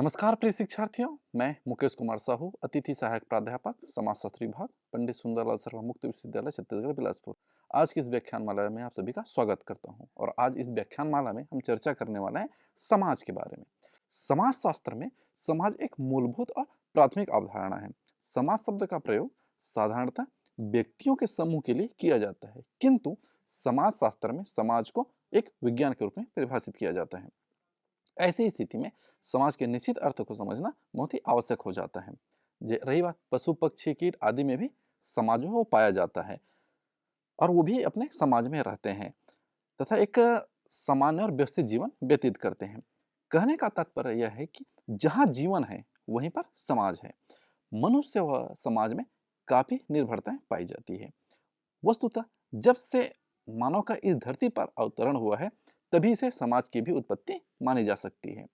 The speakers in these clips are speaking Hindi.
नमस्कार प्रिय शिक्षार्थियों, मैं मुकेश कुमार साहू, अतिथि सहायक प्राध्यापक, समाजशास्त्र विभाग, पंडित सुंदरलाल शर्मा मुक्त विश्वविद्यालय छत्तीसगढ़ बिलासपुर। आज की इस व्याख्यानमाला में आप सभी का स्वागत करता हूं और आज इस व्याख्यानमाला में हम चर्चा करने वाले हैं समाज के बारे में। समाजशास्त्र में समाज एक मूलभूत और प्राथमिक अवधारणा है। समाज शब्द का प्रयोग साधारणतः व्यक्तियों के समूह के लिए किया जाता है, किंतु समाजशास्त्र में समाज को एक विज्ञान के रूप में परिभाषित किया जाता है। ऐसी स्थिति में समाज के निश्चित अर्थ को समझना बहुत ही आवश्यक हो जाता है। रही बात पशु पक्षी कीट आदि में भी समाज जो है वो पाया जाता है और वो भी अपने समाज में रहते हैं तथा एक सामान्य और व्यवस्थित जीवन व्यतीत करते हैं। कहने का तात्पर्य यह है कि जहाँ जीवन है वहीं पर समाज है। मनुष्य व समाज में काफी निर्भरताएं पाई जाती है। वस्तुतः जब से मानव का इस धरती पर अवतरण हुआ है तभी से समाज की भी उत्पत्ति मानी जा सकती है।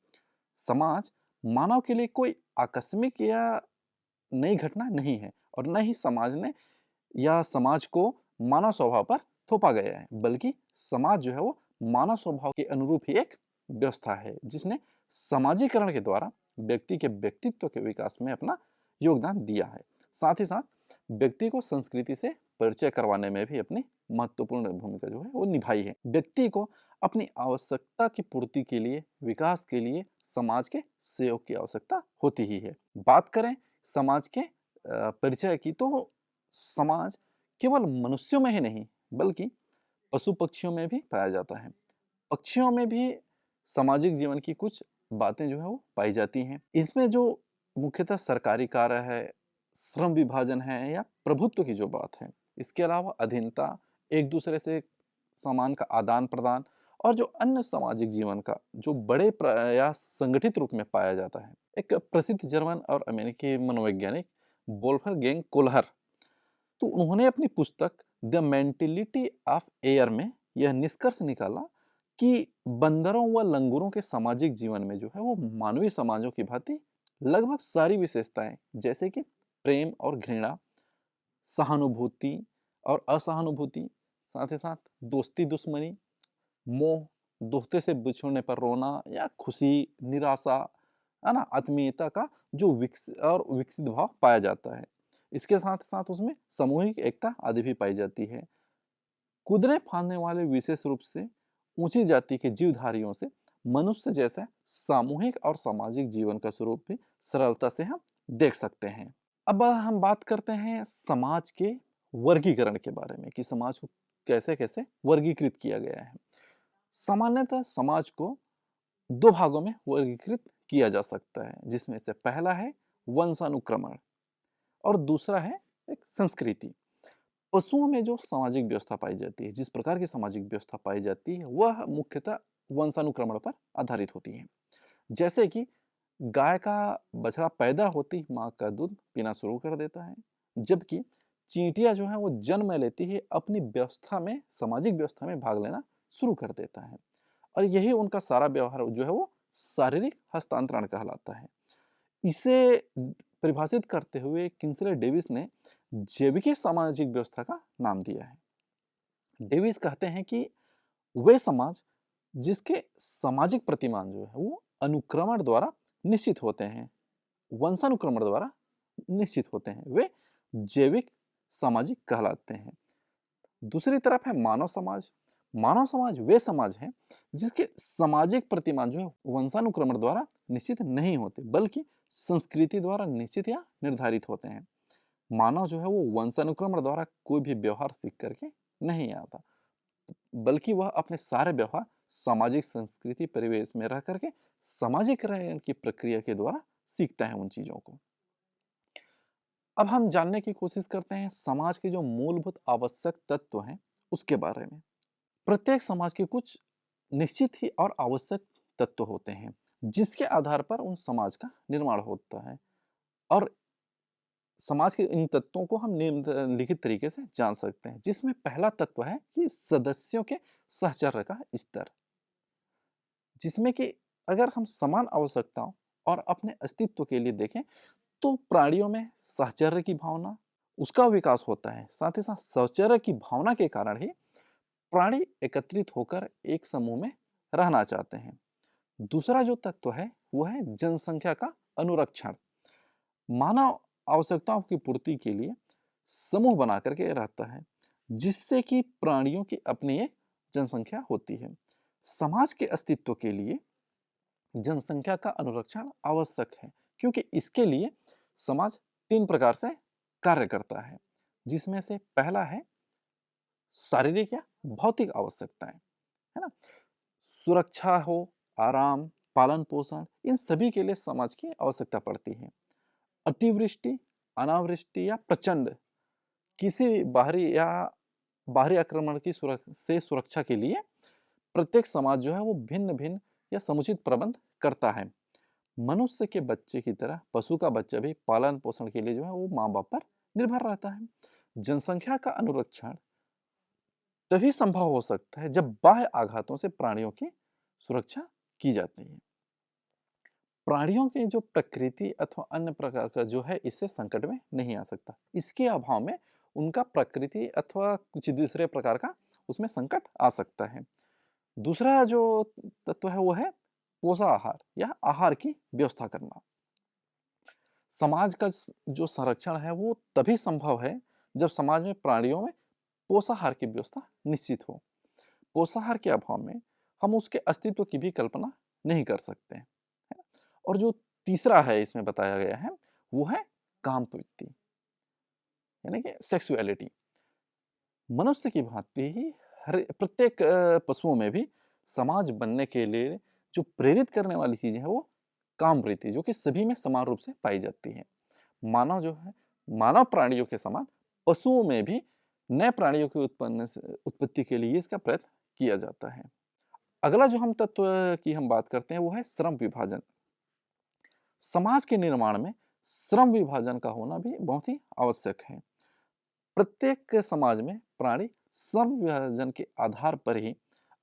समाज मानव के लिए कोई आकस्मिक या नई घटना नहीं है और न ही समाज ने या समाज को मानव स्वभाव पर थोपा गया है, बल्कि समाज जो है वो मानव स्वभाव के अनुरूप ही एक व्यवस्था है जिसने समाजीकरण के द्वारा व्यक्ति के व्यक्तित्व के विकास में अपना योगदान दिया है। साथ ही साथ व्यक्ति को संस्कृति से परिचय करवाने में भी अपनी महत्वपूर्ण भूमिका जो है वो निभाई है। व्यक्ति को अपनी आवश्यकता की पूर्ति के लिए, विकास के लिए समाज के सहयोग की आवश्यकता होती ही है। बात करें समाज के परिचय की, तो समाज केवल मनुष्यों में ही नहीं बल्कि पशु पक्षियों में भी पाया जाता है। पक्षियों में भी सामाजिक जीवन की कुछ बातें जो है वो पाई जाती हैं। इसमें जो मुख्यतः सरकारी कार्य है, श्रम विभाजन है या प्रभुत्व की जो बात है, इसके अलावा अधीनता, एक दूसरे से सामान का आदान प्रदान और जो अन्य सामाजिक जीवन का जो बड़े प्रयास संगठित रूप में पाया जाता है। एक प्रसिद्ध जर्मन और अमेरिकी मनोवैज्ञानिक वोल्फगैंग कोल्हर, तो उन्होंने अपनी पुस्तक द मेंटेलिटी ऑफ एयर में यह निष्कर्ष निकाला कि बंदरों व लंगूरों के सामाजिक जीवन में जो है वो मानवीय समाजों की भांति लगभग सारी विशेषताएं, जैसे कि प्रेम और घृणा, सहानुभूति और असहानुभूति, साथ ही साथ दोस्ती दुश्मनी, मोह, दोस्ते से बिछड़ने पर रोना या खुशी, निराशा, है ना, आत्मीयता का जो विकसित भाव पाया जाता है। इसके साथ साथ उसमें सामूहिक एकता आदि भी पाई जाती है। कूदने फांदने वाले विशेष रूप से ऊंची जाति के जीवधारियों से मनुष्य जैसा सामूहिक और सामाजिक जीवन का स्वरूप भी सरलता से हम देख सकते हैं। अब हम बात करते हैं समाज के वर्गीकरण के बारे में कि समाज को कैसे कैसे वर्गीकृत किया गया है। सामान्यतः समाज को दो भागों में वर्गीकृत किया जा सकता है, जिसमें से पहला है वंशानुक्रमण और दूसरा है एक संस्कृति। पशुओं में जो सामाजिक व्यवस्था पाई जाती है, जिस प्रकार की सामाजिक व्यवस्था पाई जाती है, वह मुख्यतः वंशानुक्रमण पर आधारित होती है। जैसे कि गाय का बछड़ा पैदा होती ही माँ का दूध पीना शुरू कर देता है, जबकि चींटियां जो है वो जन्म लेती ही अपनी व्यवस्था में, सामाजिक व्यवस्था में भाग लेना शुरू कर देता है और यही उनका सारा व्यवहार जो है वो शारीरिक हस्तांतरण कहलाता है। इसे परिभाषित करते हुए किंसले डेविस ने जैविक सामाजिक व्यवस्था का नाम दिया है। डेविस कहते हैं कि वे समाज जिसके सामाजिक प्रतिमान जो है वो अनुक्रमण द्वारा निश्चित होते हैं, वंशानुक्रमण द्वारा निश्चित होते हैं, वे जैविक सामाजिक कहलाते हैं। दूसरी तरफ है मानव समाज। मानव समाज वे समाज हैं जिसके सामाजिक प्रतिमान जो है वंशानुक्रमण द्वारा निश्चित नहीं होते बल्कि संस्कृति द्वारा निश्चित या निर्धारित होते हैं। मानव जो है वो वंशानुक्रमण द्वारा कोई भी व्यवहार सीख करके नहीं आता, बल्कि वह अपने सारे व्यवहार सामाजिक संस्कृति परिवेश में रह करके सामाजिकरण की प्रक्रिया के द्वारा सीखता है उन चीजों को। अब हम जानने की कोशिश करते हैं समाज के जो मूलभूत आवश्यक तत्व हैं उसके बारे में। प्रत्येक समाज के कुछ निश्चित ही और आवश्यक तत्व होते हैं जिसके आधार पर उन समाज का निर्माण होता है और समाज के इन तत्वों को हम निम्नलिखित तरीके से जान सकते हैं, जिसमें पहला तत्व है कि सदस्यों के सहचर्य का स्तर, जिसमें कि अगर हम समान आवश्यकताओं और अपने अस्तित्व के लिए देखें तो प्राणियों में सहचर्य की भावना, उसका विकास होता है। साथ ही साथ सहचर्य की भावना के कारण ही प्राणी एकत्रित होकर एक समूह में रहना चाहते हैं। दूसरा जो तत्व है वो है जनसंख्या का अनुरक्षण। मानव आवश्यकताओं की पूर्ति के लिए समूह बना करके रहता है, जिससे कि प्राणियों की अपनी एक जनसंख्या होती है। समाज के अस्तित्व के लिए जनसंख्या का अनुरक्षण आवश्यक है, क्योंकि इसके लिए समाज 3 प्रकार से कार्य करता है, जिसमें से पहला है शारीरिक या भौतिक आवश्यकताएं, है ना? सुरक्षा हो, आराम, पालन पोषण, इन सभी के लिए समाज की आवश्यकता पड़ती है। अतिवृष्टि, अनावृष्टि या प्रचंड किसी बाहरी आक्रमण की सुरक्षा के लिए प्रत्येक समाज जो है वो भिन्न-भिन्न या समुचित प्रबंध करता है। मनुष्य के बच्चे की तरह पशु का बच्चा भी पालन पोषण के लिए जो है वो माँ बाप पर निर्भर रहता है। जनसंख्या का अनुरक्षण तभी संभव हो सकता है जब बाह्य आघातों से प्राणियों की सुरक्षा की जाती है। प्राणियों की जो प्रकृति अथवा अन्य प्रकार का जो है इससे संकट में नहीं आ सकता। इसके अभाव में उनका प्रकृति अथवा कुछ दूसरे प्रकार का उसमें संकट आ सकता है। दूसरा जो तत्व है वो है पोषाहार या आहार की व्यवस्था करना। समाज का जो संरक्षण है वो तभी संभव है जब समाज में प्राणियों में पोषाहार की व्यवस्था निश्चित हो। पोषाहार के अभाव में हम उसके अस्तित्व की भी कल्पना नहीं कर सकते हैं। और जो तीसरा है इसमें बताया गया है वो है काम प्रवृत्ति, यानी कि सेक्सुअलिटी। मनुष्य की भांति ही हर प्रत्येक पशुओं में भी समाज बनने के लिए जो प्रेरित करने वाली चीजें हैं वो काम वृत्ति, जो कि सभी में समान रूप से पाई जाती है। मानव जो है मानव प्राणियों के समान पशुओं में भी नए प्राणियों की उत्पत्ति के लिए इसका प्रयत्न किया जाता है। अगला जो हम तत्व की हम बात करते हैं वो है श्रम विभाजन। समाज के निर्माण में श्रम विभाजन का होना भी बहुत ही आवश्यक है। प्रत्येक समाज में प्राणी श्रम विभाजन के आधार पर ही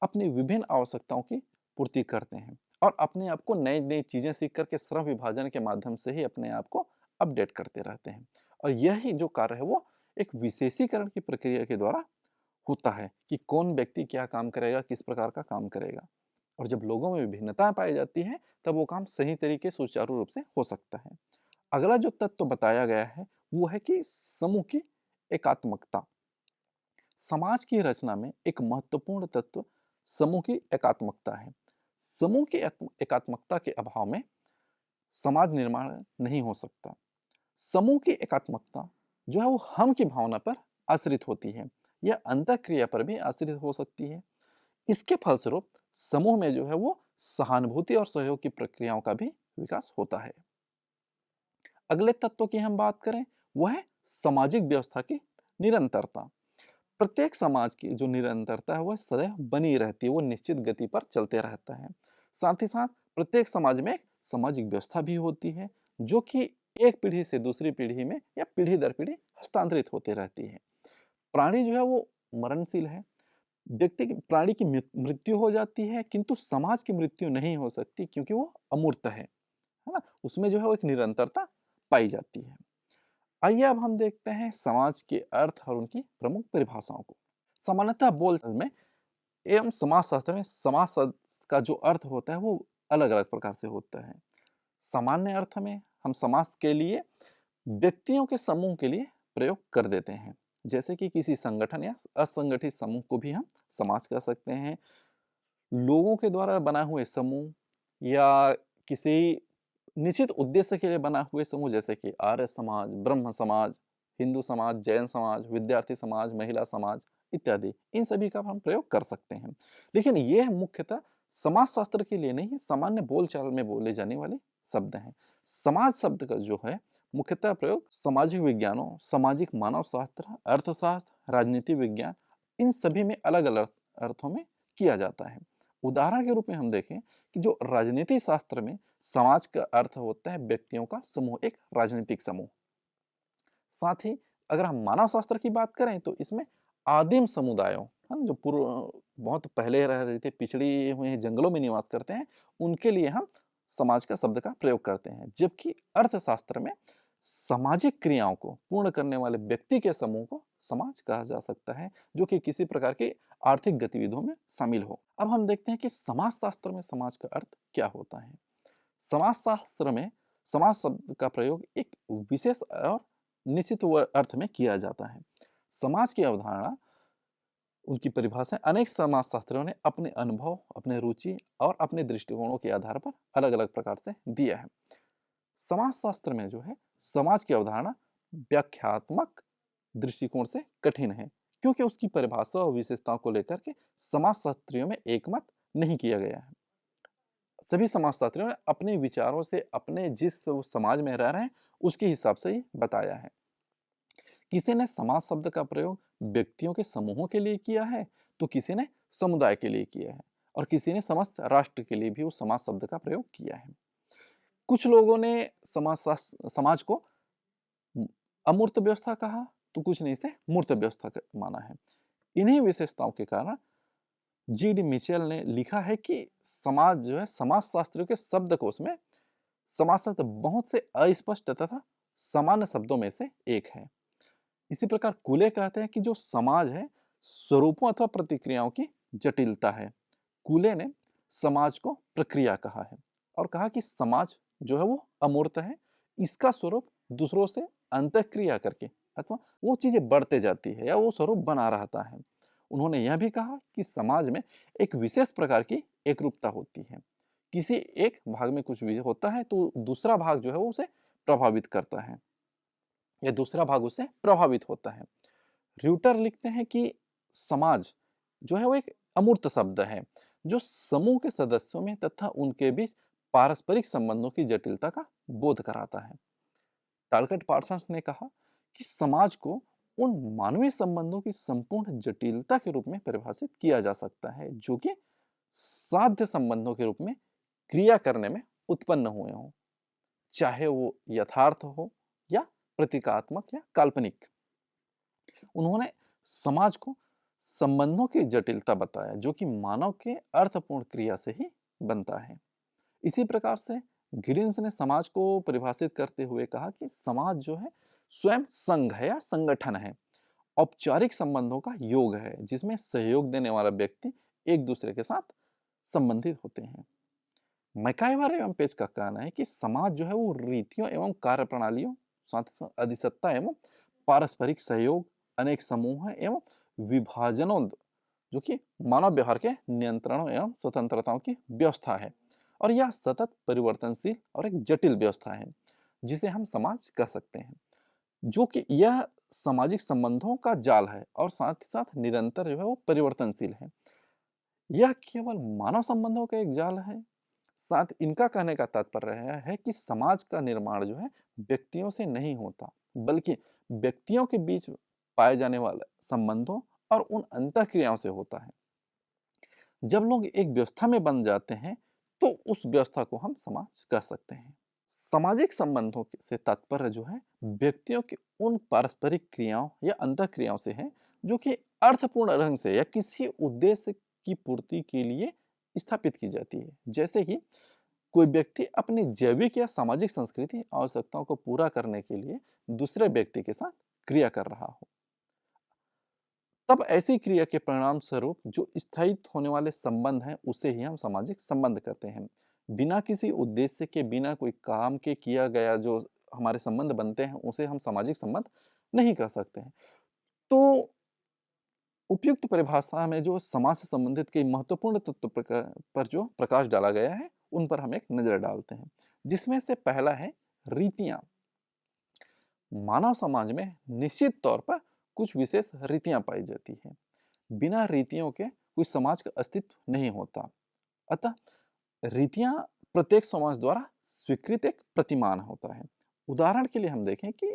अपनी विभिन्न आवश्यकताओं की पूर्ति करते हैं और अपने आप को नई नई चीजें सीख करके श्रम विभाजन के माध्यम से ही अपने आप को अपडेट करते रहते हैं। और यही जो कार्य है वो एक विशेषीकरण की प्रक्रिया के द्वारा होता है कि कौन व्यक्ति क्या काम करेगा, किस प्रकार का काम करेगा। और जब लोगों में विभिन्नता पाई जाती है तब वो काम सही तरीके सुचारू रूप से हो सकता है। अगला जो तत्व बताया गया है वो है कि समूह की एकात्मकता। समाज की रचना में एक महत्वपूर्ण तत्व समूह की एकात्मकता है। समूह की एकात्मकता के अभाव में समाज निर्माण नहीं हो सकता। समूह की एकात्मकता जो है वो हम की भावना पर आश्रित होती है या अंतःक्रिया पर भी आश्रित हो सकती है। इसके फलस्वरूप समूह में जो है वो सहानुभूति और सहयोग की प्रक्रियाओं का भी विकास होता है। अगले तत्व की हम बात करें वो है सामाजिक व्यवस्था की निरंतरता। प्रत्येक समाज की जो निरंतरता है वह सदैव बनी रहती है, वो निश्चित गति पर चलते रहता है। साथ ही साथ प्रत्येक समाज में एक सामाजिक व्यवस्था भी होती है जो कि एक पीढ़ी से दूसरी पीढ़ी में या पीढ़ी दर पीढ़ी हस्तांतरित होती रहती है। प्राणी जो है वो मरणशील है। व्यक्ति की प्राणी की मृत्यु हो जाती है, किंतु समाज की मृत्यु नहीं हो सकती क्योंकि वो अमूर्त है ना? उसमें जो है वो एक निरंतरता पाई जाती है। आइए अब हम देखते हैं समाज के अर्थ और उनकी प्रमुख परिभाषाओं को। सामान्यतः बोलचाल में एवं समाजशास्त्र में समाज शब्द का जो अर्थ होता है वो अलग-अलग प्रकार से होता है। सामान्य अर्थ में हम समाज के लिए व्यक्तियों के समूह के लिए प्रयोग कर देते हैं। जैसे कि किसी संगठन या असंगठित समूह को भी हम समाज कह सकते हैं। लोगों के द्वारा बनाए हुए समूह या किसी निश्चित उद्देश्य के लिए बना हुए समूह जैसे कि आर्य समाज, ब्रह्म समाज, हिंदू समाज, जैन समाज, विद्यार्थी समाज, महिला समाज इत्यादि, इन सभी का हम प्रयोग कर सकते हैं। लेकिन ये मुख्यतः समाजशास्त्र के लिए नहीं, सामान्य बोलचाल में बोले जाने वाले शब्द हैं। समाज शब्द का जो है मुख्यतः प्रयोग सामाजिक विज्ञानों, सामाजिक मानव शास्त्र, अर्थशास्त्र, राजनीति विज्ञान, इन सभी में अलग अलग अर्थों में किया जाता है। उदाहरण के रूप में हम देखें कि जो राजनीति शास्त्र में समाज का अर्थ होता है व्यक्तियों का समूह, एक राजनीतिक समूह। साथ ही अगर हम मानव शास्त्र की बात करें तो इसमें आदिम समुदायों, है ना, जो पूर्व बहुत पहले रह रहे थे, पिछड़ी हुए जंगलों में निवास करते हैं, उनके लिए हम समाज का शब्द का प्रयोग करते हैं। जबकि अर्थशास्त्र में सामाजिक क्रियाओं को पूर्ण करने वाले व्यक्ति के समूह को समाज कहा जा सकता है, जो कि किसी प्रकार की आर्थिक गतिविधियों में शामिल हो। अब हम देखते हैं कि समाजशास्त्र में समाज का अर्थ क्या होता है। समाजशास्त्र में समाज शब्द का प्रयोग एक विशेष और निश्चित अर्थ में किया जाता है। समाज की अवधारणा, उनकी परिभाषा अनेक समाजशास्त्रियों ने अपने अनुभव, अपने रुचि और अपने दृष्टिकोणों के आधार पर अलग अलग प्रकार से दिया है। समाजशास्त्र में जो है समाज की अवधारणा व्याख्यात्मक दृष्टिकोण से कठिन है, क्योंकि उसकी परिभाषा और विशेषताओं को लेकर के समाजशास्त्रियों में एकमत नहीं किया गया है। सभी समाजशास्त्रियों ने अपने विचारों से अपने जिस समाज में रह रहे हैं उसके हिसाब से ही बताया है। किसी ने समाज शब्द का प्रयोग व्यक्तियों के समूहों के लिए किया है, तो किसी ने समुदाय के लिए किया है, और किसी ने समस्त राष्ट्र के लिए भी उस समाज शब्द का प्रयोग किया है। कुछ लोगों ने समाज को अमूर्त व्यवस्था कहा, तो कुछ ने इसे मूर्त व्यवस्था माना है। इन्हीं विशेषताओं के कारण जी डी मिचेल ने लिखा है कि समाज जो है समाजशास्त्रियों के शब्दकोश में समाज शब्द बहुत से अस्पष्ट तथा सामान्य शब्दों में से एक है। इसी प्रकार कूले कहते हैं कि जो समाज है स्वरूपों अथवा प्रतिक्रियाओं की जटिलता है। कूले ने समाज को प्रक्रिया कहा है और कहा कि समाज जो है वो अमूर्त है, इसका स्वरूप दूसरों से अंतःक्रिया करके अथवा वो चीजें बढ़ते जाती है या वो स्वरूप बना रहता है। उन्होंने यह भी कहा कि समाज में एक विशेष प्रकार की एकरूपता होती है। किसी एक भाग में कुछ भी होता है तो दूसरा भाग जो है वो उसे प्रभावित करता है या दूसरा भाग उससे प्रभावित होता है। र्यूटर लिखते हैं कि समाज जो है वो एक अमूर्त शब्द है, जो समूह के सदस्यों में तथा उनके बीच पारस्परिक संबंधों की जटिलता का बोध कराता है। टालकट पार्सन्स ने कहा कि समाज को उन मानवीय संबंधों की संपूर्ण जटिलता के रूप में परिभाषित किया जा सकता है, जो कि साध्य संबंधों के रूप में क्रिया करने में उत्पन्न हुए हों, चाहे वो यथार्थ हो या प्रतीकात्मक या काल्पनिक। उन्होंने समाज को संबंधों की जटिलता बताया, जो कि मानव के अर्थपूर्ण क्रिया से ही बनता है। इसी प्रकार से गिडिंस ने समाज को परिभाषित करते हुए कहा कि समाज जो है स्वयं संघ है या संगठन है, औपचारिक संबंधों का योग है, जिसमें सहयोग देने वाला व्यक्ति एक दूसरे के साथ संबंधित होते हैं। मैकाइवर एवं पेज का कहना है कि समाज जो है वो रीतियों एवं कार्यप्रणालियों, साथ ही साथ अधिसत्ता एवं पारस्परिक सहयोग, अनेक समूह एवं विभाजनों, जो कि मानव व्यवहार के नियंत्रणों एवं स्वतंत्रताओं की व्यवस्था है, और यह सतत परिवर्तनशील और एक जटिल व्यवस्था है जिसे हम समाज कह सकते हैं, जो कि यह सामाजिक संबंधों का जाल है और साथ ही साथ निरंतर जो है वो परिवर्तनशील है। यह केवल मानव संबंधों का एक जाल है। साथ इनका कहने का तात्पर्य है कि समाज का निर्माण जो है व्यक्तियों से नहीं होता, बल्कि व्यक्तियों के बीच पाए जाने वाले संबंधों और उन अंतःक्रियाओं से होता है। जब लोग एक व्यवस्था में बन जाते हैं तो उस व्यवस्था को हम समाज कह सकते हैं। सामाजिक संबंधों से तात्पर्य जो है व्यक्तियों की उन पारस्परिक क्रियाओं या अंतःक्रियाओं से है, जो कि अर्थपूर्ण ढंग से या किसी उद्देश्य की पूर्ति के लिए स्थापित की जाती है। जैसे कि कोई व्यक्ति अपनी जैविक या सामाजिक संस्कृति आवश्यकताओं को पूरा करने के लिए दूसरे व्यक्ति के साथ क्रिया कर रहा हो, तब ऐसी क्रिया के परिणाम स्वरूप जो स्थायित्व होने वाले संबंध हैं उसे ही हम सामाजिक संबंध कहते हैं। बिना किसी उद्देश्य के, बिना कोई काम के किया गया जो हमारे संबंध बनते हैं उसे हम सामाजिक संबंध नहीं कह सकते हैं। तो उपयुक्त परिभाषा में जो समाज से संबंधित कई महत्वपूर्ण तत्व पर जो प्रकाश डाला गया है उन पर हम एक नजर डालते हैं, जिसमें से पहला है रीतियां। मानव समाज में निश्चित तौर पर कुछ विशेष रीतियां पाई जाती हैं। बिना रीतियों के कोई समाज का अस्तित्व नहीं होता। अतः रीतियां प्रत्येक समाज द्वारा स्वीकृत एक प्रतिमान होता है। उदाहरण के लिए हम देखें कि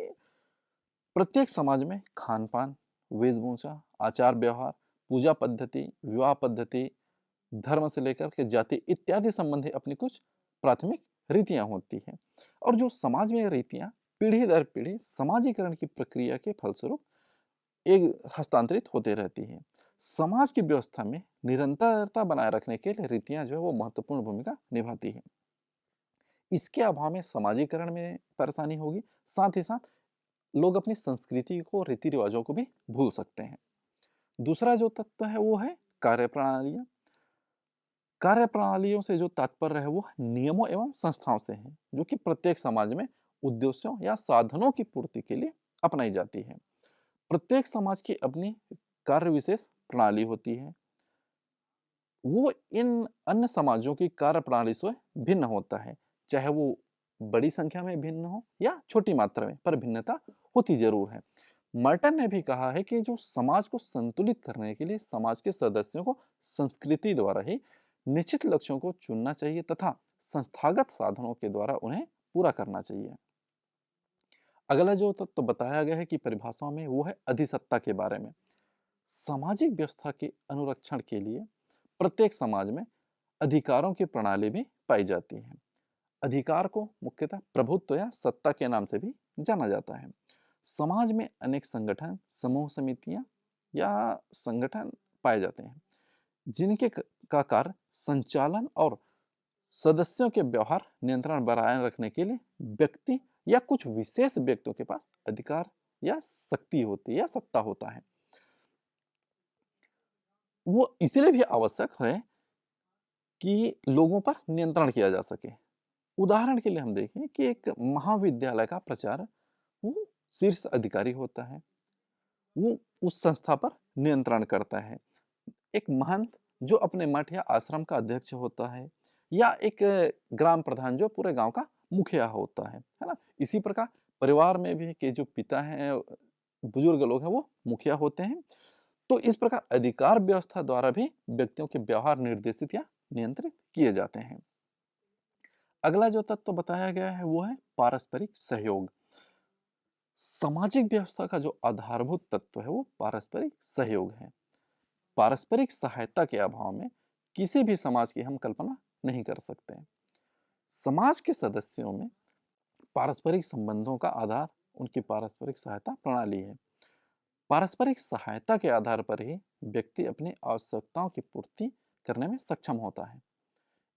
प्रत्येक समाज में खान पान, वेशभूषा, आचार व्यवहार, पूजा पद्धति, विवाह पद्धति, धर्म से लेकर के जाति इत्यादि संबंधी अपनी कुछ प्राथमिक रीतियां होती हैं, और जो समाज में रीतियां पीढ़ी दर पीढ़ी समाजीकरण की प्रक्रिया के फलस्वरूप एक हस्तांतरित होते रहती है। समाज की व्यवस्था में निरंतरता बनाए रखने के लिए रीतियां जो है वो महत्वपूर्ण भूमिका निभाती है। इसके अभाव में समाजीकरण में परेशानी होगी, साथ ही साथ लोग अपनी संस्कृति को, रीति रिवाजों को भी भूल सकते हैं। दूसरा जो तत्व है वो है कार्यप्रणालियाँ। कार्यप्रणालियों से जो तात्पर्य है वो नियमों एवं संस्थाओं से है, जो कि प्रत्येक समाज में उद्देश्यों या साधनों की पूर्ति के लिए अपनाई जाती है। प्रत्येक समाज की अपनी कार्य विशेष प्रणाली होती है। वो इन अन्य समाजों की कार्यप्रणाली से भिन्न होता है, चाहे वो बड़ी संख्या में भिन्न हो या छोटी मात्रा में, पर भिन्नता होती जरूर है। मर्टन ने भी कहा है कि जो समाज को संतुलित करने के लिए समाज के सदस्यों को संस्कृति द्वारा ही निश्चित लक्ष्यों को चुनना चाहिए तथा संस्थागत साधनों के द्वारा उन्हें पूरा करना चाहिए। अगला जो तत्व बताया गया है कि परिभाषाओं में, वो है अधिसत्ता के बारे में। सामाजिक व्यवस्था के अनुरक्षण के लिए प्रत्येक समाज में अधिकारों की प्रणाली भी पाई जाती है। अधिकार को मुख्यतः प्रभुत्व या सत्ता के नाम से भी जाना जाता है। समाज में अनेक संगठन, समूह समितियां या संगठन पाए जाते हैं, जिनके का कार्य संचालन और सदस्यों के व्यवहार नियंत्रण बनाए रखने के लिए व्यक्ति या कुछ विशेष व्यक्तियों के पास अधिकार या शक्ति होती है या सत्ता होता है। वो इसलिए भी आवश्यक है कि लोगों पर नियंत्रण किया जा सके। उदाहरण के लिए हम देखें कि एक महाविद्यालय का प्राचार्य वो शीर्ष अधिकारी होता है, वो उस संस्था पर नियंत्रण करता है। एक महंत जो अपने मठ या आश्रम का अध्यक्ष होता है, या एक ग्राम प्रधान जो पूरे गांव का मुखिया होता है ना। इसी प्रकार परिवार में भी के जो पिता हैं, बुजुर्ग लोग हैं, वो मुखिया होते हैं। तो इस प्रकार अधिकार व्यवस्था द्वारा भी व्यक्तियों के व्यवहार निर्देशित या नियंत्रित किए जाते हैं। अगला जो तत्व बताया गया है वो है पारस्परिक सहयोग। सामाजिक व्यवस्था का जो आधारभूत तत्व है वो पारस्परिक सहयोग है। पारस्परिक सहायता के अभाव में किसी भी समाज की हम कल्पना नहीं कर सकते। समाज के सदस्यों में पारस्परिक संबंधों का आधार उनकी पारस्परिक सहायता प्रणाली है। पारस्परिक सहायता के आधार पर ही व्यक्ति अपनी आवश्यकताओं की पूर्ति करने में सक्षम होता है।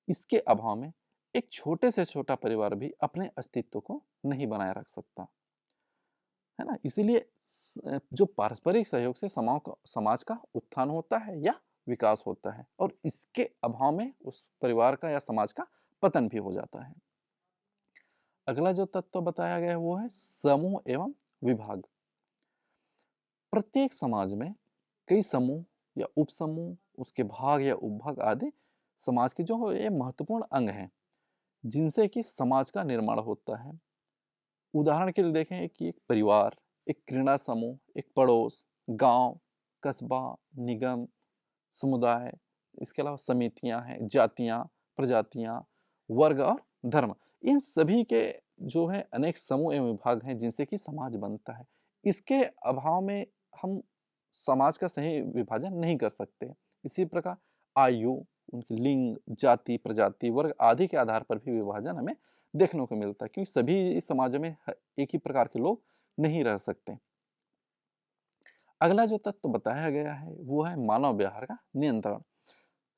इसके अभाव में एक छोटे से छोटा परिवार भी अपने अस्तित्व को नहीं बनाए रख सकता, है ना। इसीलिए जो पारस्परिक सहयोग से समाज का उत्थान होता है या विकास होता है, और इसके अभाव में उस परिवार का या समाज का पतन भी हो जाता है। अगला जो तत्व बताया गया है वो है समूह एवं विभाग। प्रत्येक समाज में कई समूह या उपसमूह, उसके भाग या उपभाग आदि समाज के जो ये महत्वपूर्ण अंग हैं, जिनसे कि समाज का निर्माण होता है। उदाहरण के लिए देखें कि एक परिवार, एक क्रीड़ा समूह, एक पड़ोस, गांव, कस्बा, निगम, समुदाय, इसके अलावा समितियां हैं, जातियां, प्रजातियां, वर्ग और धर्म। इन सभी के जो है अनेक समूह एवं विभाग हैं जिनसे कि समाज बनता है। इसके अभाव में हम समाज का सही विभाजन नहीं कर सकते। इसी प्रकार आयु, उनकी लिंग, जाति, प्रजाति, वर्ग आदि के आधार पर भी विभाजन हमें देखने को मिलता है, क्योंकि सभी समाजों में एक ही प्रकार के लोग नहीं रह सकते। अगला जो तत्व बताया गया है वो है मानव व्यवहार का नियंत्रण।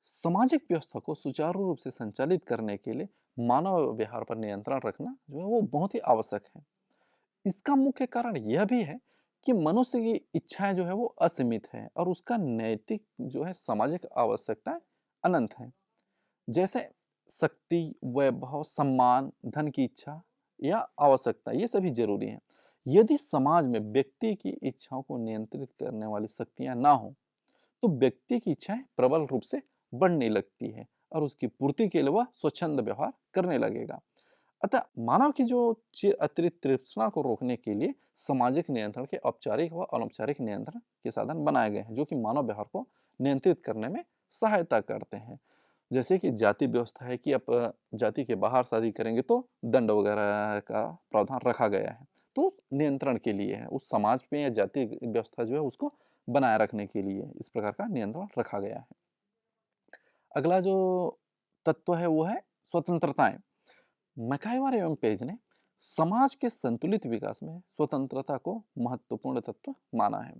सामाजिक व्यवस्था को सुचारू रूप से संचालित करने के लिए मानव व्यवहार पर नियंत्रण रखना जो है वो बहुत ही आवश्यक है। इसका मुख्य कारण यह भी है कि मनुष्य की इच्छाएं जो है वो असीमित है, और उसका नैतिक जो है सामाजिक आवश्यकताएं अनंत हैं। जैसे शक्ति, वैभव, सम्मान, धन की इच्छा या आवश्यकता, ये सभी जरूरी हैं। यदि समाज में व्यक्ति की इच्छाओं को नियंत्रित करने वाली शक्तियां ना हो, तो व्यक्ति की इच्छाएं प्रबल रूप से बढ़ने लगती है और उसकी पूर्ति के लिए वह स्वच्छंद व्यवहार करने लगेगा। अतः मानव की जो चिर अतिरिक्त तृष्णा को रोकने के लिए सामाजिक नियंत्रण के औपचारिक व अनौपचारिक नियंत्रण के साधन बनाए गए हैं, जो कि मानव व्यवहार को नियंत्रित करने में सहायता करते हैं। जैसे कि जाति व्यवस्था है कि आप जाति के बाहर शादी करेंगे तो दंड वगैरह का प्रावधान रखा गया है, तो नियंत्रण के लिए है। उस समाज में या जाति व्यवस्था जो है उसको बनाए रखने के लिए इस प्रकार का नियंत्रण रखा गया है। अगला जो तत्व है वो है स्वतंत्रताएं। मैकाइवर एवं पेज ने समाज के संतुलित विकास में स्वतंत्रता को महत्वपूर्ण तत्व माना है।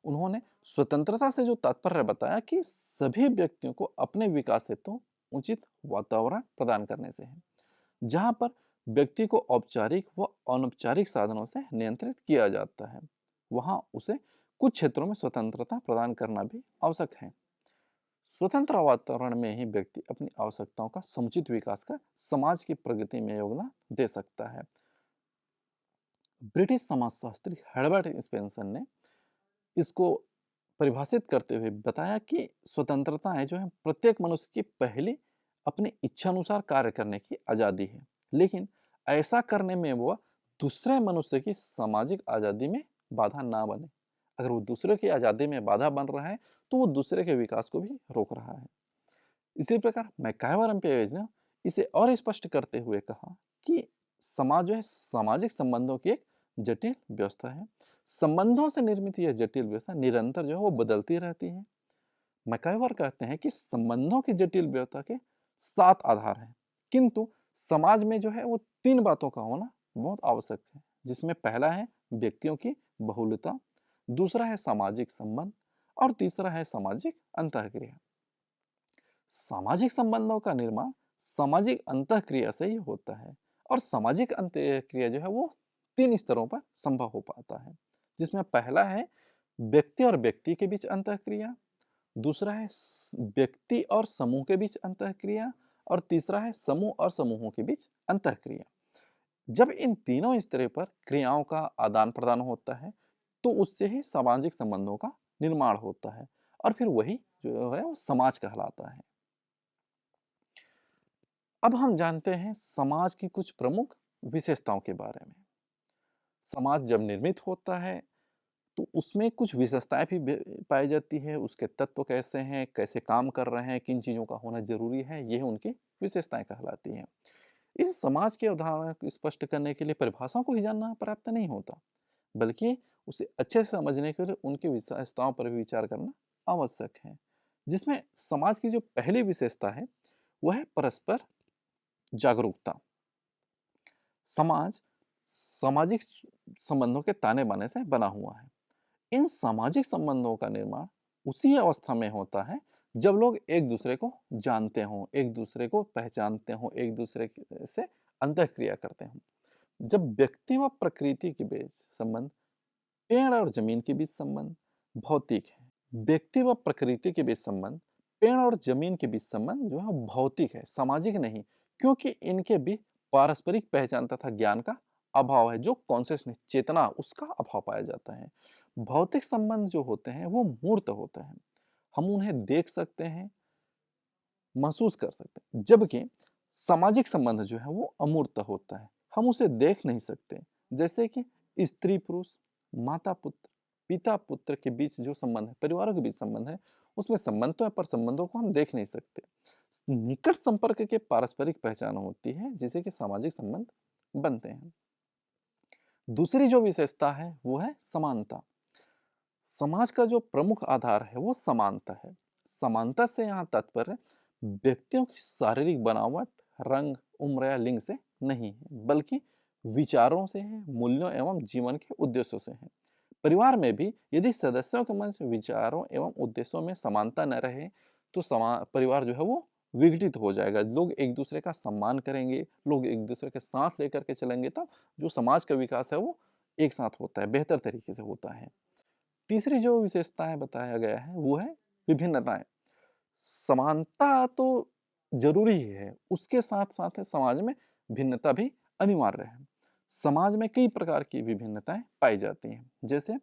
उन्होंने स्वतंत्रता से जो तात्पर्य बताया कि सभी व्यक्तियों को अपने विकास हेतु उचित वातावरण प्रदान करने से है। जहाँ पर व्यक्ति को औपचारिक व अनौपचारिक साधनों से नियंत्रित किया जाता है, वहाँ उसे कुछ क्षेत्रों में स्वतंत्रता प्रदान करना भी आवश्यक है। स्वतंत्र वातावरण में ही व्यक्ति अपनी आवश्यकताओं का समुचित विकास कर समाज की प्रगति में योगदान दे सकता है। ब्रिटिश समाजशास्त्री हर्बर्ट स्पेंसर ने इसको परिभाषित करते हुए बताया कि स्वतंत्रता है जो है प्रत्येक मनुष्य की पहली अपनी इच्छा अनुसार कार्य करने की आज़ादी है, लेकिन ऐसा करने में वह दूसरे मनुष्य की सामाजिक आज़ादी में बाधा ना बने। अगर वो दूसरे की आज़ादी में बाधा बन रहा है तो वो दूसरे के विकास को भी रोक रहा है। इसी प्रकार मैकाइवर एम्पेज ने इसे और स्पष्ट करते हुए कहा कि समाज जो है सामाजिक संबंधों की एक जटिल व्यवस्था है। संबंधों से निर्मित यह जटिल व्यवस्था निरंतर जो है वो बदलती रहती है। मैकाइवर कहते हैं कि संबंधों की जटिल व्यवस्था के 7 आधार हैं, किंतु समाज में जो है वो 3 बातों का होना बहुत आवश्यक है, जिसमें पहला है व्यक्तियों की बहुलता, दूसरा है सामाजिक संबंध और तीसरा है सामाजिक अंतःक्रिया। सामाजिक संबंधों का निर्माण सामाजिक अंतःक्रिया से ही होता है और सामाजिक अंतःक्रिया जो है वो 3 स्तरों पर संभव हो पाता है, जिसमें पहला है व्यक्ति और व्यक्ति के बीच अंतःक्रिया, दूसरा है व्यक्ति और समूह के बीच अंतःक्रिया और तीसरा है समूह और समूहों के बीच अंतःक्रिया। जब इन तीनों स्तरों पर क्रियाओं का आदान प्रदान होता है तो उससे ही सामाजिक संबंधों का निर्माण होता है और फिर वही जो है वो समाज कहलाता है। अब हम जानते हैं समाज की कुछ प्रमुख विशेषताओं के बारे में। समाज जब निर्मित होता है तो उसमें कुछ विशेषताएं भी पाई जाती है, उसके तत्व कैसे हैं, कैसे काम कर रहे हैं, किन चीज़ों का होना जरूरी है, यह उनकी विशेषताएं कहलाती हैं। इस समाज के उदाहरण को स्पष्ट करने के लिए परिभाषाओं को ही जानना पर्याप्त नहीं होता, बल्कि उसे अच्छे से समझने के लिए उनकी विशेषताओं पर भी विचार करना आवश्यक है। जिसमें समाज की जो पहली विशेषता है वह है परस्पर जागरूकता। समाज सामाजिक संबंधों के ताने बाने से बना हुआ है। इन सामाजिक संबंधों का निर्माण उसी अवस्था में होता है जब लोग एक दूसरे को जानते हों, एक दूसरे को पहचानते हों, एक दूसरे से अंतःक्रिया करते हों। जब व्यक्ति व प्रकृति के बीच संबंध, पेड़ और जमीन के बीच संबंध भौतिक है, व्यक्ति व प्रकृति के बीच संबंध, पेड़ और जमीन के बीच संबंध जो है भौतिक है, सामाजिक नहीं, क्योंकि इनके बीच पारस्परिक पहचान तथा ज्ञान का अभाव है, जो कॉन्शियसनेस चेतना उसका अभाव पाया जाता है। भौतिक संबंध जो होते हैं वो मूर्त होते हैं, हम उन्हें देख सकते हैं, महसूस कर सकते हैं, जबकि सामाजिक संबंध जो है वो अमूर्त होता है, हम उसे देख नहीं सकते। जैसे कि स्त्री पुरुष, माता पुत्र, पिता पुत्र के बीच जो संबंध है, परिवारों के बीच संबंध है, उसमें संबंध तो है पर संबंधों को हम देख नहीं सकते। निकट संपर्क के पारस्परिक पहचान होती है जिसे कि सामाजिक संबंध बनते हैं। दूसरी जो विशेषता है वो है समानता। समाज का जो प्रमुख आधार है वो समानता है। समानता से यहाँ तात्पर्य व्यक्तियों की शारीरिक बनावट, रंग, उम्र या लिंग से नहीं है, बल्कि विचारों से है, मूल्यों एवं जीवन के उद्देश्यों से है। परिवार में भी यदि सदस्यों के मन से विचारों एवं उद्देश्यों में समानता न रहे तो परिवार जो है वो विघटित हो जाएगा। लोग एक दूसरे का सम्मान करेंगे, लोग एक दूसरे के साथ लेकर के चलेंगे, तब जो समाज का विकास है वो एक साथ होता है, बेहतर तरीके से होता है। तीसरी जो विशेषताएं बताया गया है वो है विभिन्नताएं। समानता तो जरूरी ही है, उसके साथ साथ है समाज में भिन्नता भी अनिवार्य है। समाज में कई प्रकार की विभिन्नताएं पाई जाती हैं, जैसे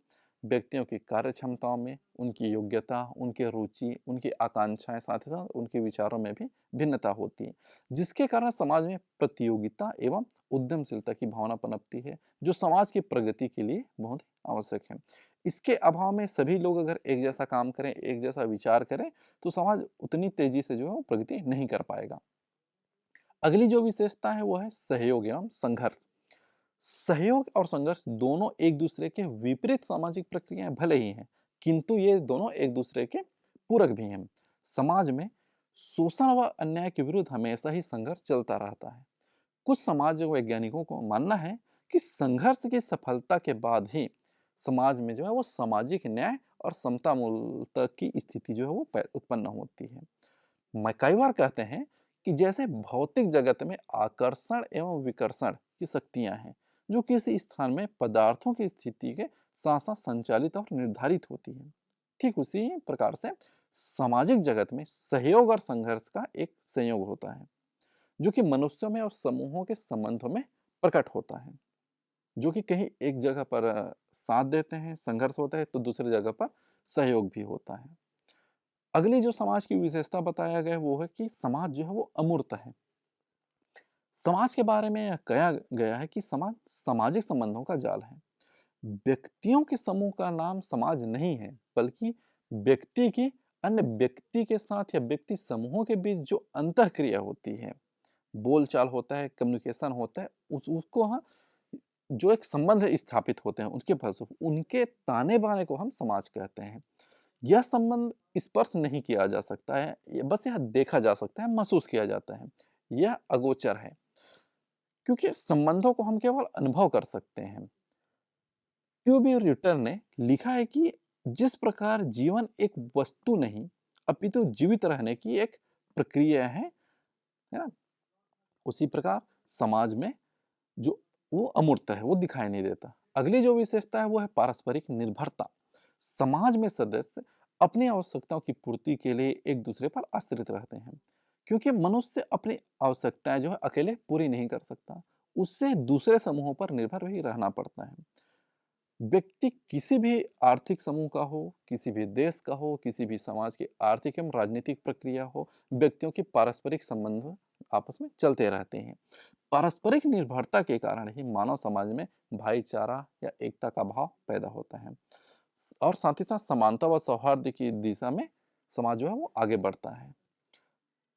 व्यक्तियों की कार्य क्षमताओं में, उनकी योग्यता, उनकी रुचि, उनकी आकांक्षाएं, साथ ही साथ उनके विचारों में भी भिन्नता होती है, जिसके कारण समाज में प्रतियोगिता एवं उद्यमशीलता की भावना पनपती है, जो समाज की प्रगति के लिए बहुत ही आवश्यक है। इसके अभाव में सभी लोग अगर एक जैसा काम करें, एक जैसा विचार करें, तो समाज उतनी तेजी से जो है वो प्रगति नहीं कर पाएगा। अगली जो विशेषता है वो है सहयोग एवं संघर्ष। सहयोग और संघर्ष दोनों एक दूसरे के विपरीत सामाजिक प्रक्रियाएं भले ही हैं, किंतु ये दोनों एक दूसरे के पूरक भी हैं। समाज में शोषण व अन्याय के विरुद्ध हमेशा ही संघर्ष चलता रहता है। कुछ समाज वैज्ञानिकों को मानना है कि संघर्ष की सफलता के बाद ही समाज में जो है वो सामाजिक न्याय और समता मूलता की स्थिति जो है वो उत्पन्न होती है। मैकाइवर कहते हैं कि जैसे भौतिक जगत में आकर्षण एवं विकर्षण की शक्तियां हैं जो किसी स्थान में पदार्थों की स्थिति के साथ साथ संचालित और निर्धारित होती है, ठीक उसी प्रकार से सामाजिक जगत में सहयोग और संघर्ष का एक संयोग होता है जो कि मनुष्यों में और समूहों के संबंधों में प्रकट होता है, जो कि कहीं एक जगह पर साथ देते हैं, संघर्ष होता है, तो दूसरी जगह पर सहयोग भी होता है। अगली जो समाज की विशेषता बताया गया है वो है कि समाज जो है वो अमूर्त है। समाज के बारे में यह कहा गया है कि समाज सामाजिक संबंधों का जाल है। व्यक्तियों के समूह का नाम समाज नहीं है, बल्कि व्यक्ति की अन्य व्यक्ति के साथ या व्यक्ति समूहों के बीच जो अंतःक्रिया होती है, बोलचाल होता है, कम्युनिकेशन होता है, उस उसको हाँ, जो एक संबंध स्थापित होते हैं उनके फलस्वरूप उनके ताने बाने को हम समाज कहते हैं। यह संबंध स्पर्श नहीं किया जा सकता है, बस यह देखा जा सकता है, महसूस किया जाता है। यह अगोचर है क्योंकि संबंधों को हम केवल अनुभव कर सकते हैं। क्यूबी रिटर ने लिखा है कि जिस प्रकार जीवन एक वस्तु नहीं अपितु जीवित रहने की एक प्रक्रिया है ना, उसी प्रकार समाज में जो वो अमूर्त है, वो दिखाई नहीं देता। अगली जो विशेषता है वो है पारस्परिक निर्भरता। समाज में सदस्य अपनी आवश्यकताओं की पूर्ति के लिए एक दूसरे पर आश्रित रहते हैं, क्योंकि मनुष्य अपनी आवश्यकताएं जो है अकेले पूरी नहीं कर सकता, उससे दूसरे समूहों पर निर्भर भी रहना पड़ता है। व्यक्ति किसी भी आर्थिक समूह का हो, किसी भी देश का हो, किसी भी समाज की आर्थिक एवं राजनीतिक प्रक्रिया हो, व्यक्तियों की पारस्परिक संबंध आपस में चलते रहते हैं। पारस्परिक निर्भरता के कारण ही मानव समाज में भाईचारा या एकता का भाव पैदा होता है और साथ ही साथ समानता व सौहार्द की दिशा में समाज जो है वो आगे बढ़ता है।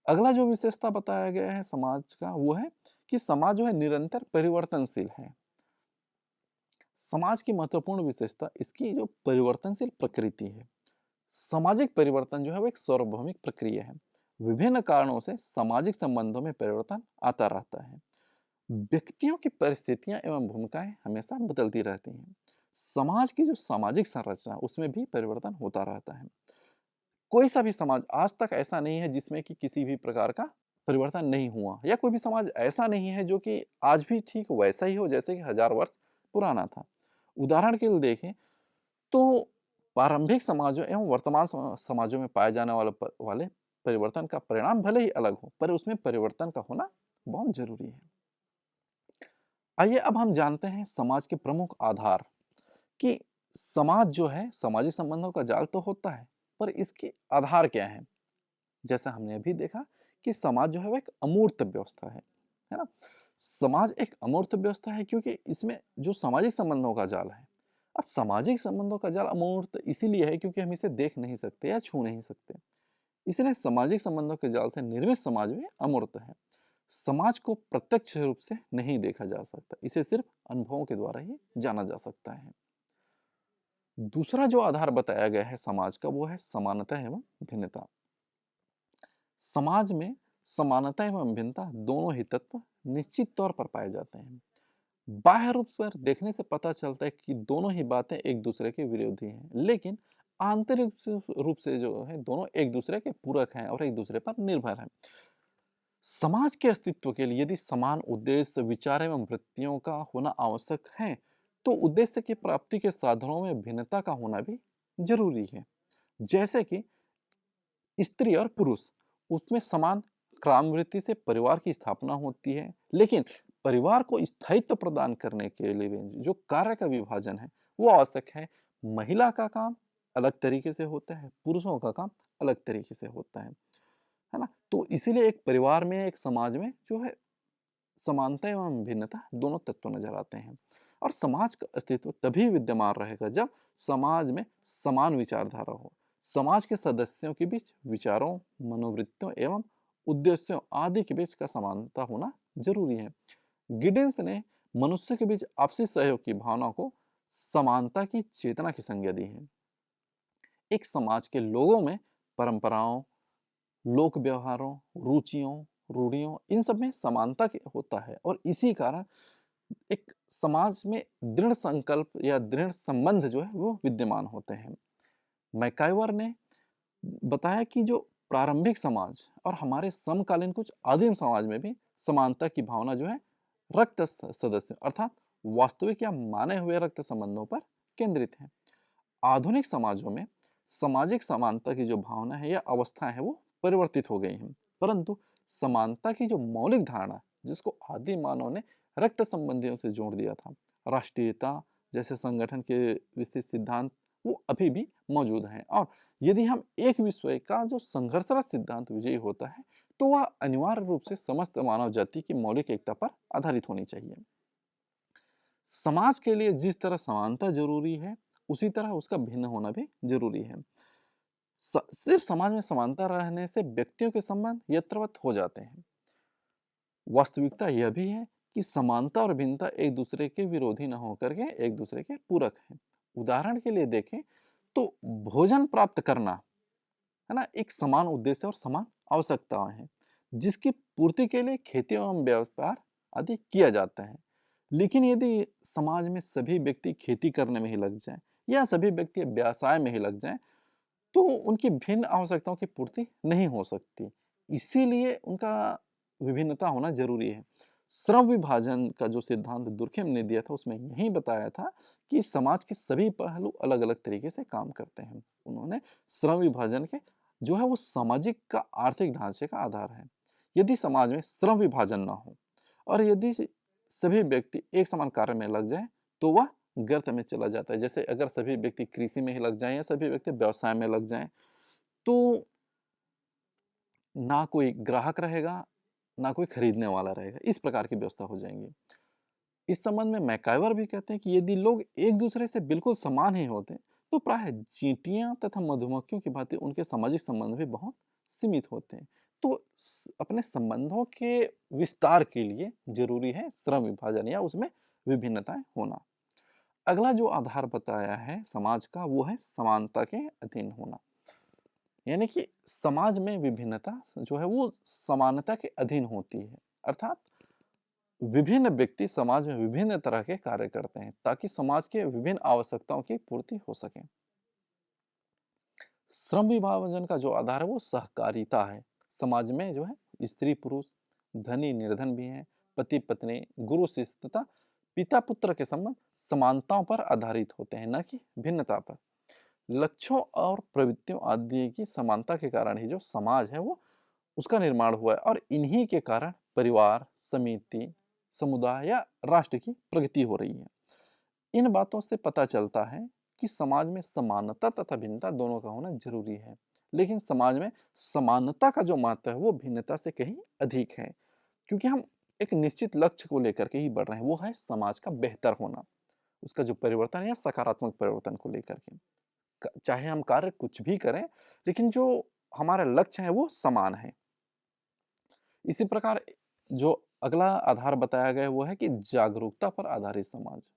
अगला जो विशेषता बताया गया है समाज का वो है कि समाज जो है निरंतर परिवर्तनशील है। समाज की महत्वपूर्ण विशेषता इसकी जो परिवर्तनशील प्रकृति है। सामाजिक परिवर्तन जो है वो एक सार्वभौमिक प्रक्रिया है। विभिन्न कारणों से सामाजिक संबंधों में परिवर्तन आता रहता है। व्यक्तियों की परिस्थितियां एवं भूमिकाएं हमेशा बदलती रहती हैं। समाज की जो सामाजिक संरचना उसमें भी परिवर्तन होता रहता है। कोई सा भी समाज आज तक ऐसा नहीं है जिसमें कि किसी भी प्रकार का परिवर्तन नहीं हुआ, या कोई भी समाज ऐसा नहीं है जो कि आज भी ठीक वैसा ही हो जैसे कि 1000 वर्ष पुराना था। उदाहरण के लिए देखें तो प्रारंभिक समाजों एवं वर्तमान समाजों में पाए जाने वाले परिवर्तन का परिणाम भले ही अलग हो, पर उसमें परिवर्तन का होना बहुत जरूरी है। आइए अब हम जानते हैं समाज के प्रमुख आधार, कि समाज जो है सामाजिक संबंधों का जाल तो होता है, पर इसके आधार क्या है। जैसा हमने अभी देखा कि समाज जो है वो एक अमूर्त व्यवस्था है ना। समाज एक अमूर्त व्यवस्था है क्योंकि इसमें जो सामाजिक संबंधों का जाल है। अब सामाजिक संबंधों का जाल अमूर्त इसीलिए है क्योंकि हम इसे देख नहीं सकते या छू नहीं सकते, इसलिए सामाजिक संबंधों के जाल से निर्मित समाज भी अमूर्त है। समाज को प्रत्यक्ष रूप से नहीं देखा जा सकता, इसे सिर्फ अनुभवों के द्वारा ही जाना जा सकता है। दूसरा जो आधार बताया गया है समाज का वो है समानता एवं भिन्नता। समाज में समानता एवं भिन्नता दोनों ही तत्व निश्चित तौर पर पाए जाते हैं। बाह्य रूप पर देखने से पता चलता है कि दोनों ही बातें एक दूसरे के विरोधी हैं, लेकिन आंतरिक रूप से जो है दोनों एक दूसरे के पूरक हैं और एक दूसरे पर निर्भर हैं। समाज के अस्तित्व के लिए यदि समान उद्देश्य, विचार एवं वृत्तियों का होना आवश्यक है, तो उद्देश्य की प्राप्ति के साधनों में भिन्नता का होना भी जरूरी है। जैसे कि स्त्री और पुरुष, उसमें समान क्रामवृत्ति से परिवार की स्थापना होती है, लेकिन परिवार को स्थायित्व प्रदान करने के लिए भी जो कार्य का विभाजन है वो आवश्यक है। महिला का काम अलग तरीके से होता है, पुरुषों का काम अलग तरीके से होता है ना। तो इसीलिए एक परिवार में, एक समाज में जो है समानता एवं भिन्नता दोनों तत्व नजर आते हैं। और समाज का अस्तित्व तभी विद्यमान रहेगा जब समाज में समान विचारधारा हो। समाज के सदस्यों के बीच विचारों, मनोवृत्तियों एवं उद्देश्यों आदि के बीच का समानता होना जरूरी है। गिडिंस ने मनुष्य के बीच आपसी सहयोग की भावना को समानता की चेतना की संज्ञा दी है। एक समाज के लोगों में परंपराओं, लोक व्यवहारों, रुचियों, रूढ़ियों, इन सब में समानता होता है और इसी कारण एक समाज में दृढ़ संकल्प या दृढ़ संबंध जो है वो विद्यमान होते हैं। मैकाइवर ने बताया कि जो प्रारंभिक समाज और हमारे समकालीन कुछ आदिम समाज में भी समानता की भावना जो है रक्त सदस्य अर्थात वास्तविक या माने हुए रक्त संबंधों पर केंद्रित है। आधुनिक समाजों में सामाजिक समानता की जो भावना है या अवस्था है वो परिवर्तित हो गई हैं, परंतु समानता की जो मौलिक धारणा जिसको आदि मानव ने रक्त संबंधियों से जोड़ दिया था, राष्ट्रीयता जैसे संगठन के विस्तृत सिद्धांत, वो अभी भी मौजूद हैं। और यदि हम एक विषय का जो संघर्षरत सिद्धांत विजयी होता है तो वह अनिवार्य रूप से समस्त मानव जाति की मौलिक एकता पर आधारित होनी चाहिए। समाज के लिए जिस तरह समानता जरूरी है उसी तरह उसका भिन्न होना भी जरूरी है। सिर्फ समाज में समानता रहने से व्यक्तियों के संबंध यथावत हो जाते हैं। वास्तविकता यह भी है कि समानता और भिन्नता एक दूसरे के विरोधी न होकर के एक दूसरे के पूरक हैं। उदाहरण के लिए देखें तो भोजन प्राप्त करना है ना, एक समान उद्देश्य और समान आवश्यकताएं हैं जिसकी पूर्ति के लिए खेती एवं व्यापार आदि किया जाता है। लेकिन यदि समाज में सभी व्यक्ति खेती करने में ही लग जाएं या सभी व्यक्ति व्यवसाय में ही लग जाएं तो उनकी भिन्न आवश्यकताओं की पूर्ति नहीं हो सकती। इसीलिए उनका विभिन्नता होना जरूरी है। श्रम विभाजन का जो सिद्धांत दुर्खेम ने दिया था उसमें यही बताया था कि समाज के सभी पहलू अलग अलग तरीके से काम करते हैं। उन्होंने श्रम विभाजन के जो है वो सामाजिक का आर्थिक ढांचे का आधार है। यदि समाज में श्रम विभाजन ना हो और यदि सभी व्यक्ति एक समान कार्य में लग जाए तो वह गर्त में चला जाता है। जैसे अगर सभी व्यक्ति कृषि में ही लग जाएं या सभी व्यक्ति व्यवसाय में लग जाएं तो ना कोई ग्राहक रहेगा, ना कोई खरीदने वाला रहेगा। इस प्रकार की व्यवस्था हो जाएंगी। इस संबंध में मैकाइवर भी कहते हैं कि यदि लोग एक दूसरे से बिल्कुल समान ही होते तो प्राय चींटियां तथा मधुमक्खियों की भांति उनके सामाजिक संबंध भी बहुत सीमित होते हैं। तो अपने संबंधों के विस्तार के लिए जरूरी है श्रम विभाजन या उसमें विभिन्नताएं होना। अगला जो आधार बताया है समाज का वो है समानता के अधीन होना। यानी कि समाज में विभिन्नता जो है वो समानता के अधीन होती है, अर्थात विभिन्न व्यक्ति समाज में विभिन्न तरह के कार्य करते हैं ताकि समाज के विभिन्न आवश्यकताओं की पूर्ति हो सके। श्रम विभाजन का जो आधार है वो सहकारिता है। समाज में जो है स्त्री पुरुष, धनी निर्धन भी हैं, पति पत्नी, गुरु शिष्य तथा पिता पुत्र के संबंध समानताओं पर आधारित होते हैं, न कि भिन्नता पर। लक्ष्यों और प्रवृत्तियों आदि की समानता के कारण ही जो समाज है वो उसका निर्माण हुआ है और इन्हीं के कारण परिवार, समिति, समुदाय या राष्ट्र की प्रगति हो रही है। इन बातों से पता चलता है कि समाज में समानता तथा भिन्नता दोनों का होना जरूरी है, लेकिन समाज में समानता का जो महत्व है वो भिन्नता से कहीं अधिक है, क्योंकि हम एक निश्चित लक्ष्य को लेकर के ही बढ़ रहे हैं, वो है समाज का बेहतर होना, उसका जो परिवर्तन है या सकारात्मक परिवर्तन को लेकर के। चाहे हम कार्य कुछ भी करें लेकिन जो हमारा लक्ष्य है वो समान है। इसी प्रकार जो अगला आधार बताया गया वो है कि जागरूकता पर आधारित समाज।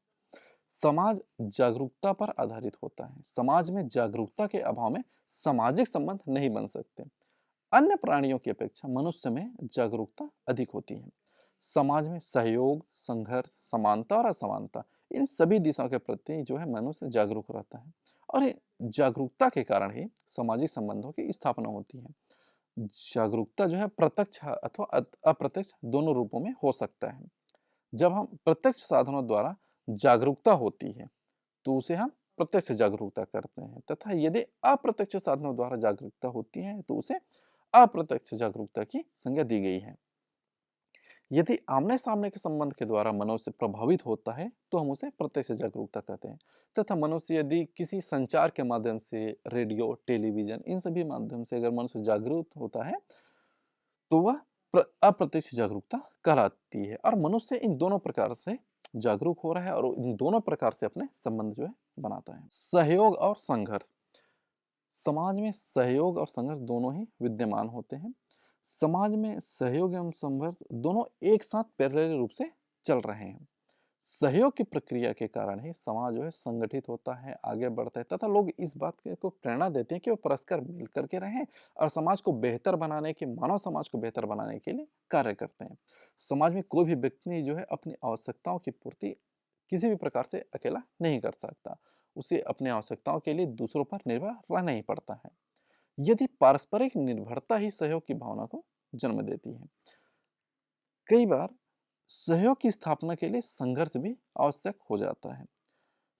समाज जागरूकता पर आधारित होता है। समाज में जागरूकता के अभाव में सामाजिक संबंध नहीं बन सकते। अन्य प्राणियों की अपेक्षा मनुष्य में जागरूकता अधिक होती है। समाज में सहयोग, संघर्ष, समानता और असमानता इन सभी दिशाओं के प्रति जो है मनुष्य जागरूक रहता है और जागरूकता के कारण ही सामाजिक संबंधों की स्थापना होती है। जागरूकता जो है प्रत्यक्ष अथवा अप्रत्यक्ष दोनों रूपों में हो सकता है। जब हम प्रत्यक्ष साधनों द्वारा जागरूकता होती है तो उसे हम प्रत्यक्ष जागरूकता करते हैं, तथा यदि अप्रत्यक्ष साधनों द्वारा जागरूकता होती है तो उसे अप्रत्यक्ष जागरूकता की संज्ञा दी गई है। यदि आमने सामने के संबंध के द्वारा मनुष्य प्रभावित होता है तो हम उसे प्रत्यक्ष जागरूकता कहते हैं, तथा मनुष्य यदि किसी संचार के माध्यम से, रेडियो, टेलीविजन, इन सभी माध्यम से अगर मनुष्य जागरूक होता है तो वह अप्रत्यक्ष जागरूकता कहलाती है। और मनुष्य इन दोनों प्रकार से जागरूक हो रहा है और इन दोनों प्रकार से अपने संबंध जो है बनाता है। सहयोग और संघर्ष। समाज में सहयोग और संघर्ष दोनों ही विद्यमान होते हैं। समाज में सहयोग एवं संघर्ष दोनों एक साथ पैरेलल रूप से चल रहे हैं। सहयोग की प्रक्रिया के कारण ही समाज जो है संगठित होता है, आगे बढ़ता है, तथा लोग इस बात को प्रेरणा देते हैं कि वो परस्पर मिल करके रहें और समाज को बेहतर बनाने के, मानव समाज को बेहतर बनाने के लिए कार्य करते हैं। समाज में कोई भी व्यक्ति जो है अपनी आवश्यकताओं की पूर्ति किसी भी प्रकार से अकेला नहीं कर सकता। उसे अपनी आवश्यकताओं के लिए दूसरों पर निर्भर रहना ही पड़ता है। यदि पारस्परिक निर्भरता ही सहयोग की भावना को जन्म देती है। कई बार सहयोग की स्थापना के लिए संघर्ष भी आवश्यक हो जाता है।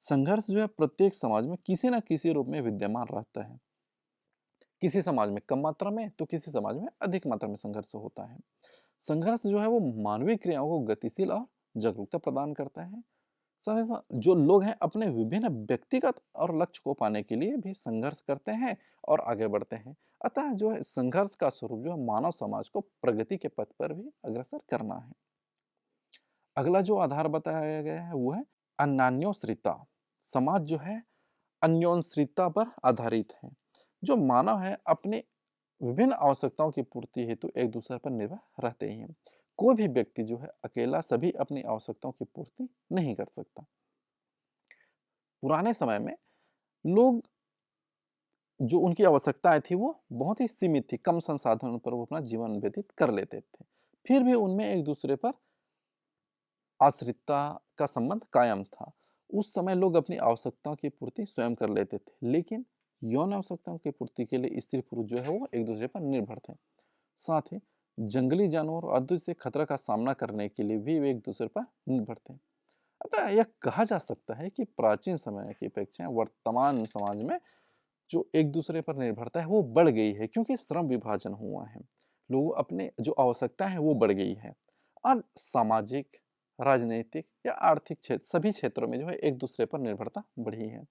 संघर्ष जो है प्रत्येक समाज में किसी न किसी रूप में विद्यमान रहता है। किसी समाज में कम मात्रा में तो किसी समाज में अधिक मात्रा में संघर्ष होता है। संघर्ष जो है वो मानवीय क्रियाओं को गतिशील और जागरूकता प्रदान करता है। साथ ही साथ जो लोग हैं अपने विभिन्न व्यक्तिगत और लक्ष्य को पाने के लिए भी संघर्ष करते हैं और आगे बढ़ते हैं। अतः जो है संघर्ष का स्वरूप जो है मानव समाज को प्रगति के पथ पर भी अग्रसर करना है। अगला जो आधार बताया गया है वो है अन्योन्याश्रिता। समाज जो है अन्योन्याश्रिता पर आधारित है। जो मानव है अपने विभिन्न आवश्यकताओं की पूर्ति हेतु एक दूसरे पर निर्भर रहते ही हैं। कोई भी व्यक्ति जो है अकेला सभी अपनी आवश्यकताओं की पूर्ति नहीं कर सकता। पुराने समय में लोग जो उनकी आवश्यकताएं थी वो बहुत ही सीमित थी, कम संसाधनों पर वो अपना जीवन व्यतीत कर लेते थे। फिर भी उनमें एक दूसरे पर आश्रितता का संबंध कायम था। उस समय लोग अपनी आवश्यकताओं की पूर्ति स्वयं कर लेते थे, लेकिन यौन आवश्यकताओं की पूर्ति के लिए स्त्री पुरुष जो है वो एक दूसरे पर निर्भर थे। साथ ही जंगली जानवर और अदृश्य से खतरा का सामना करने के लिए भी वे एक दूसरे पर निर्भर थे। अतः यह कहा जा सकता है कि प्राचीन समय की अपेक्षा वर्तमान समाज में जो एक दूसरे पर निर्भरता है वो बढ़ गई है, क्योंकि श्रम विभाजन हुआ है। लोग अपने जो आवश्यकता है वो बढ़ गई है। आज सामाजिक, राजनीतिक या आर्थिक क्षेत्र सभी क्षेत्रों में जो है एक दूसरे पर निर्भरता बढ़ी है।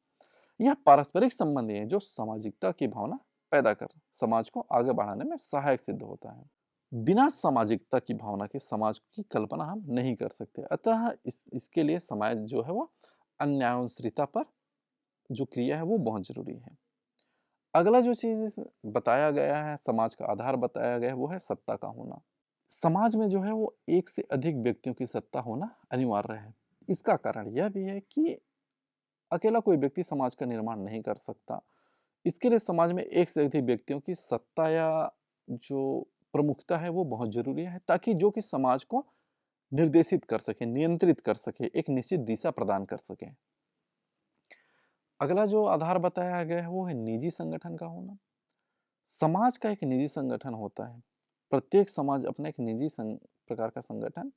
यह पारस्परिक संबंध है जो सामाजिकता की भावना पैदा कर समाज को आगे बढ़ाने में सहायक सिद्ध होता है। बिना सामाजिकता की भावना के समाज की कल्पना हम नहीं कर सकते। अतः इसके लिए समाज जो है वो अन्योन्याश्रिता पर जो क्रिया है वो बहुत जरूरी है। अगला जो चीज बताया गया है, समाज का आधार बताया गया है, वो है सत्ता का होना। समाज में जो है वो एक से अधिक व्यक्तियों की सत्ता होना अनिवार्य है। इसका कारण यह भी है कि अकेला कोई व्यक्ति समाज का निर्माण नहीं कर सकता। इसके लिए समाज में एक से अधिक व्यक्तियों की सत्ता या जो प्रमुखता है वो बहुत जरूरी है, ताकि जो कि समाज को निर्देशित कर सके, नियंत्रित कर सके, एक निश्चित दिशा प्रदान कर सके। अगला जो आधार बताया गया है वो है निजी संगठन का होना। समाज का एक निजी संगठन होता है। प्रत्येक समाज अपना एक निजी प्रकार का संगठन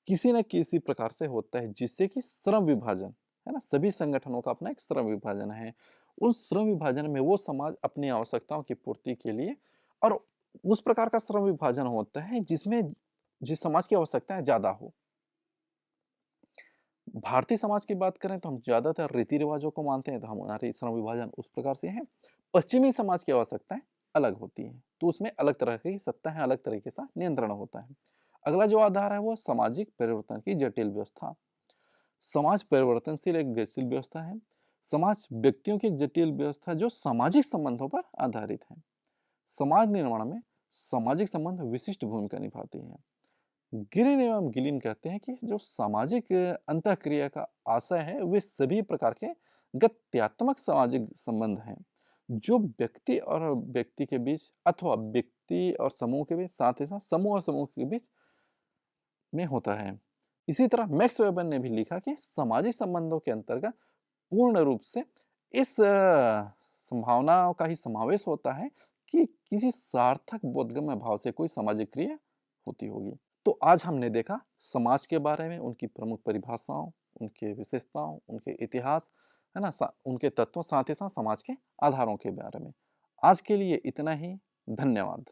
किसी न किसी प्रकार से होता है, जिससे कि श्रम विभाजन है ना, सभी संगठनों का अपना एक श्रम विभाजन है। उस श्रम विभाजन में वो समाज अपनी आवश्यकताओं की पूर्ति के लिए और उस प्रकार का श्रम विभाजन होता है जिसमें जिस समाज की आवश्यकताएं ज्यादा हो। भारतीय समाज की बात करें तो हम ज्यादातर रीति रिवाजों को मानते हैं, तो हमारी श्रम विभाजन उस प्रकार से है। पश्चिमी समाज की आवश्यकताएं अलग होती हैं, तो उसमें अलग तरह की सत्ता है, अलग तरीके से नियंत्रण होता है। अगला जो आधार है वो सामाजिक परिवर्तन की जटिल व्यवस्था। समाज परिवर्तनशील एक जटिल व्यवस्था है। समाज व्यक्तियों की एक जटिल व्यवस्था जो सामाजिक संबंधों पर आधारित है। समाज निर्माण में सामाजिक संबंध विशिष्ट भूमिका निभाते हैं। गिरिन एवं गिलिन कहते हैं कि जो सामाजिक अंतःक्रिया का आशय है वे सभी प्रकार के गत्यात्मक सामाजिक संबंध हैं, जो व्यक्ति और व्यक्ति के बीच अथवा व्यक्ति और समूह के बीच, साथ ही साथ समूह और समूह के बीच में होता है। इसी तरह मैक्स वेबर ने भी लिखा कि सामाजिक संबंधों के अंतर्गत पूर्ण रूप से इस संभावनाओं का ही समावेश होता है कि किसी सार्थक बोधगम्य भाव से कोई सामाजिक क्रिया होती होगी। तो आज हमने देखा समाज के बारे में, उनकी प्रमुख परिभाषाओं, उनके विशेषताओं, उनके इतिहास, है ना, उनके तत्वों, साथ ही साथ समाज के आधारों के बारे में। आज के लिए इतना ही। धन्यवाद।